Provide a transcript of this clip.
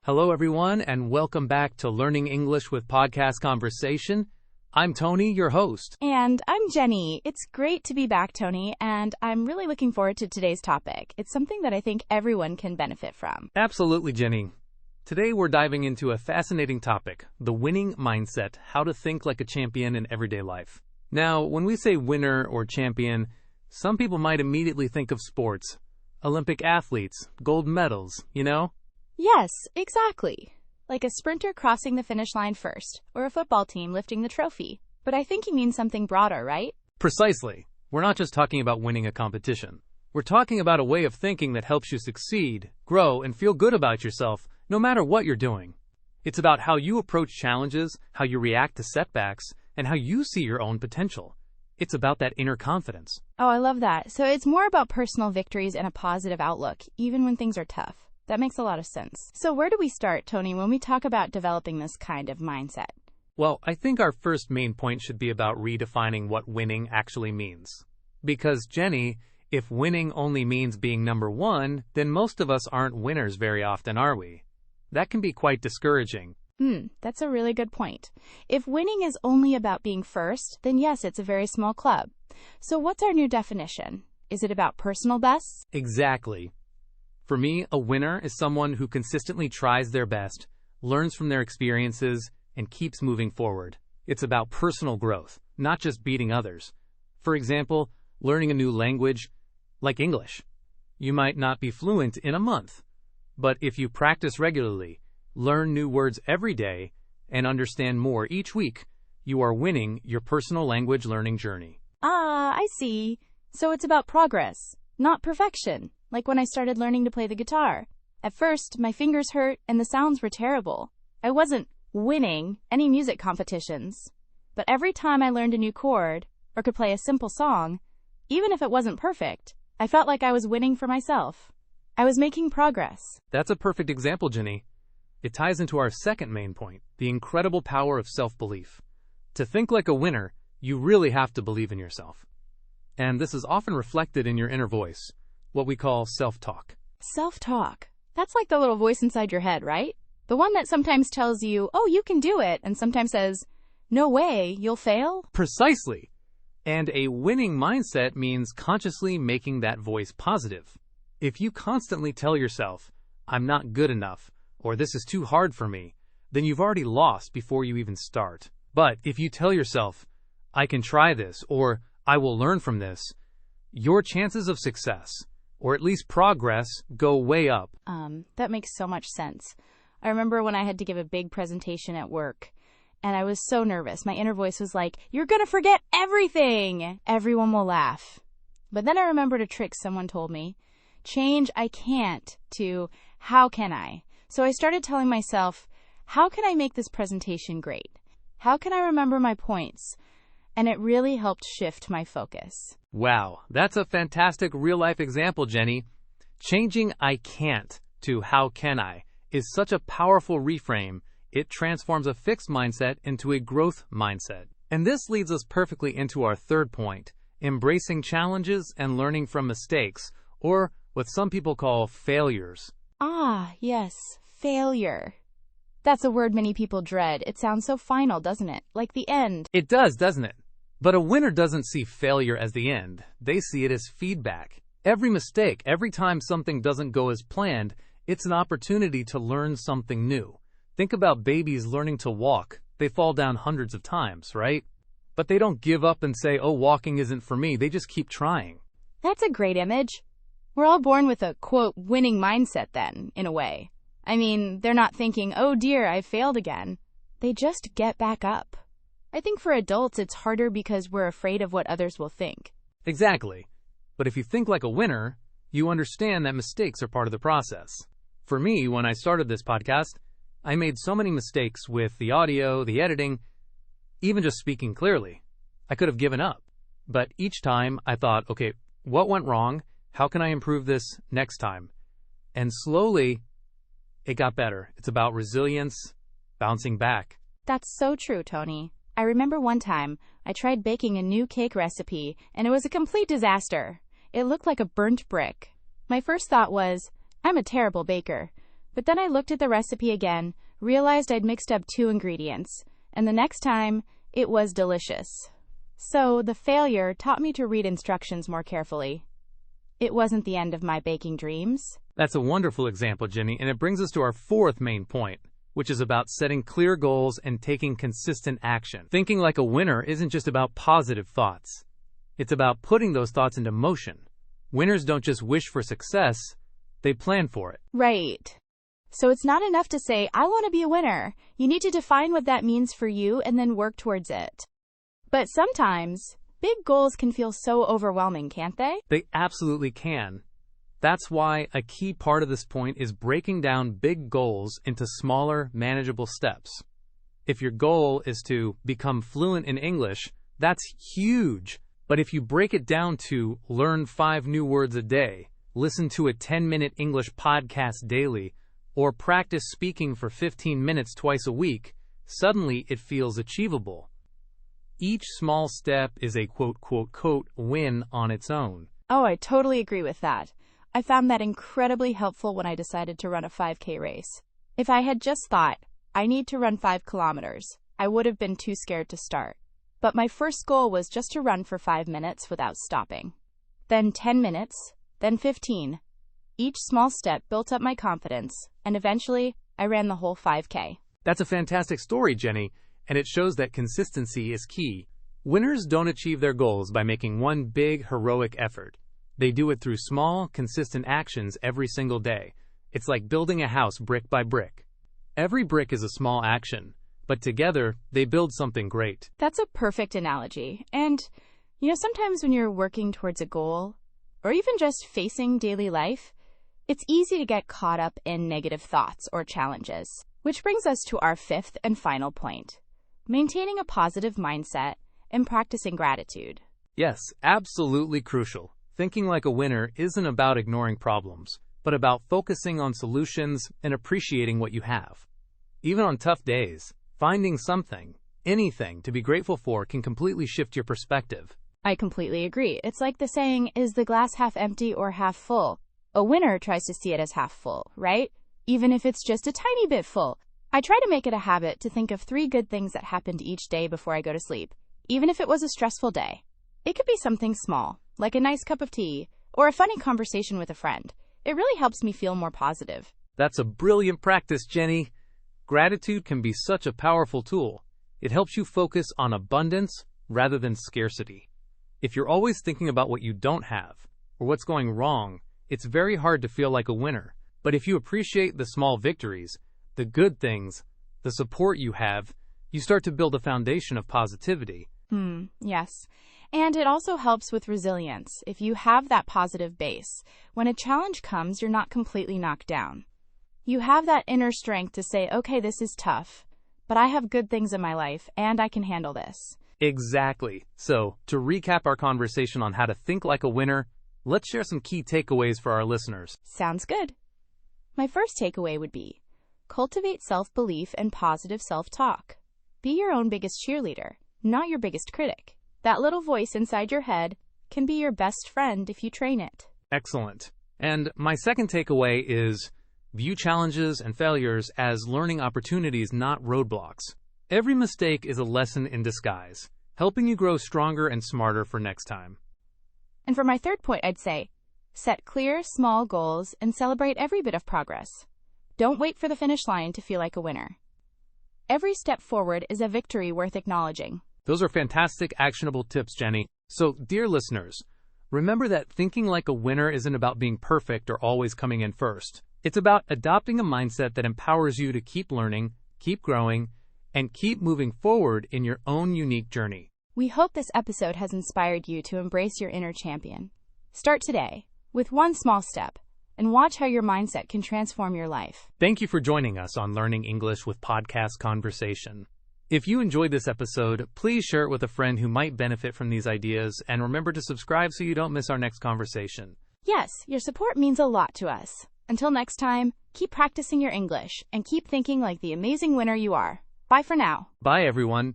Hello, everyone, and welcome back to Learning English with Podcast Conversation. I'm Tony, your host. And I'm Jenny. It's great to be back, Tony, and I'm really looking forward to today's topic. It's something that I think everyone can benefit from. Absolutely, Jenny. Today, we're diving into a fascinating topic, the winning mindset, how to think like a champion in everyday life. Now, when we say winner or champion, some people might immediately think of sports, Olympic athletes, gold medals, you know? Yes, exactly. Like a sprinter crossing the finish line first, or a football team lifting the trophy. But I think you mean something broader, right? Precisely. We're not just talking about winning a competition. We're talking about a way of thinking that helps you succeed, grow, and feel good about yourself, no matter what you're doing. It's about how you approach challenges, how you react to setbacks, and how you see your own potential. It's about that inner confidence. Oh, I love that. So it's more about personal victories and a positive outlook, even when things are tough. That makes a lot of sense. So where do we start, Tony, when we talk about developing this kind of mindset? Well, I think our first main point should be about redefining what winning actually means. Because, Jenny, if winning only means being number one, then most of us aren't winners very often, are we? That can be quite discouraging. That's a really good point. If winning is only about being first, then yes, it's a very small club. So what's our new definition? Is it about personal bests? Exactly. For me, a winner is someone who consistently tries their best, learns from their experiences, and keeps moving forward. It's about personal growth, not just beating others. For example, learning a new language, like English. You might not be fluent in a month, but if you practice regularly, learn new words every day, and understand more each week, you are winning your personal language learning journey. I see. So it's about progress, not perfection. Like when I started learning to play the guitar. At first, my fingers hurt and the sounds were terrible. I wasn't winning any music competitions. But every time I learned a new chord or could play a simple song, even if it wasn't perfect, I felt like I was winning for myself. I was making progress. That's a perfect example, Jenny. It ties into our second main point, the incredible power of self-belief. To think like a winner, you really have to believe in yourself. And this is often reflected in your inner voice, what we call self-talk. Self-talk. That's like the little voice inside your head, right? The one that sometimes tells you, oh, you can do it, and sometimes says, no way, you'll fail? Precisely. And a winning mindset means consciously making that voice positive. If you constantly tell yourself, I'm not good enough, or this is too hard for me, then you've already lost before you even start. But if you tell yourself, I can try this, or I will learn from this, your chances of success, or at least progress, go way up. That makes so much sense. I remember when I had to give a big presentation at work, and I was so nervous. My inner voice was like, you're gonna forget everything! Everyone will laugh. But then I remembered a trick someone told me. Change I can't to how can I? So I started telling myself, how can I make this presentation great? How can I remember my points? And it really helped shift my focus. Wow, that's a fantastic real-life example, Jenny. Changing I can't to how can I is such a powerful reframe. It transforms a fixed mindset into a growth mindset. And this leads us perfectly into our third point, embracing challenges and learning from mistakes, or what some people call failures. Ah, yes, failure. That's a word many people dread. It sounds so final, doesn't it? Like the end. It does, doesn't it? But a winner doesn't see failure as the end. They see it as feedback. Every mistake, every time something doesn't go as planned, it's an opportunity to learn something new. Think about babies learning to walk. They fall down hundreds of times, right? But they don't give up and say, oh, walking isn't for me. They just keep trying. That's a great image. We're all born with a, quote, winning mindset then, in a way. I mean, they're not thinking, oh dear, I failed again. They just get back up. I think for adults, it's harder because we're afraid of what others will think. Exactly. But if you think like a winner, you understand that mistakes are part of the process. For me, when I started this podcast, I made so many mistakes with the audio, the editing, even just speaking clearly. I could have given up. But each time I thought, okay, what went wrong? How can I improve this next time? And slowly, it got better. It's about resilience, bouncing back. That's so true, Tony. I remember one time I tried baking a new cake recipe, and it was a complete disaster. It looked like a burnt brick. My first thought was, I'm a terrible baker. But then I looked at the recipe again, realized I'd mixed up 2 ingredients, and the next time, it was delicious. So the failure taught me to read instructions more carefully. It wasn't the end of my baking dreams. That's a wonderful example, Jenny, and it brings us to our 4th main point, which is about setting clear goals and taking consistent action. Thinking like a winner isn't just about positive thoughts. It's about putting those thoughts into motion. Winners don't just wish for success, they plan for it. Right. So it's not enough to say, I want to be a winner. You need to define what that means for you and then work towards it. But sometimes, big goals can feel so overwhelming, can't they? They absolutely can. That's why a key part of this point is breaking down big goals into smaller, manageable steps. If your goal is to become fluent in English, that's huge. But if you break it down to learn 5 new words a day, listen to a 10-minute English podcast daily, or practice speaking for 15 minutes twice a week, suddenly it feels achievable. Each small step is a quote, win on its own. Oh, I totally agree with that. I found that incredibly helpful when I decided to run a 5K race. If I had just thought, I need to run 5 kilometers, I would have been too scared to start. But my first goal was just to run for 5 minutes without stopping. Then 10 minutes, then 15. Each small step built up my confidence, and eventually, I ran the whole 5K. That's a fantastic story, Jenny, and it shows that consistency is key. Winners don't achieve their goals by making one big, heroic effort. They do it through small, consistent actions every single day. It's like building a house brick by brick. Every brick is a small action, but together, they build something great. That's a perfect analogy. And, sometimes when you're working towards a goal, or even just facing daily life, it's easy to get caught up in negative thoughts or challenges. Which brings us to our 5th and final point. Maintaining a positive mindset and practicing gratitude. Yes, absolutely crucial. Thinking like a winner isn't about ignoring problems, but about focusing on solutions and appreciating what you have. Even on tough days, finding something, anything to be grateful for can completely shift your perspective. I completely agree. It's like the saying, is the glass half empty or half full? A winner tries to see it as half full, right? Even if it's just a tiny bit full. I try to make it a habit to think of 3 good things that happened each day before I go to sleep, even if it was a stressful day. It could be something small, like a nice cup of tea, or a funny conversation with a friend. It really helps me feel more positive. That's a brilliant practice, Jenny. Gratitude can be such a powerful tool. It helps you focus on abundance rather than scarcity. If you're always thinking about what you don't have, or what's going wrong, it's very hard to feel like a winner. But if you appreciate the small victories, the good things, the support you have, you start to build a foundation of positivity. Yes. And it also helps with resilience. If you have that positive base, when a challenge comes, you're not completely knocked down. You have that inner strength to say, okay, this is tough, but I have good things in my life, and I can handle this. Exactly. So, to recap our conversation on how to think like a winner, let's share some key takeaways for our listeners. Sounds good. My first takeaway would be, cultivate self-belief and positive self-talk. Be your own biggest cheerleader, not your biggest critic. That little voice inside your head can be your best friend if you train it. Excellent. And my second takeaway is, view challenges and failures as learning opportunities, not roadblocks. Every mistake is a lesson in disguise, helping you grow stronger and smarter for next time. And for my third point, I'd say, set clear, small goals and celebrate every bit of progress. Don't wait for the finish line to feel like a winner. Every step forward is a victory worth acknowledging. Those are fantastic, actionable tips, Jenny. So, dear listeners, remember that thinking like a winner isn't about being perfect or always coming in first. It's about adopting a mindset that empowers you to keep learning, keep growing, and keep moving forward in your own unique journey. We hope this episode has inspired you to embrace your inner champion. Start today with one small step and watch how your mindset can transform your life. Thank you for joining us on Learning English with Podcast Conversation. If you enjoyed this episode, please share it with a friend who might benefit from these ideas, and remember to subscribe so you don't miss our next conversation. Yes, your support means a lot to us. Until next time, keep practicing your English and keep thinking like the amazing winner you are. Bye for now. Bye, everyone.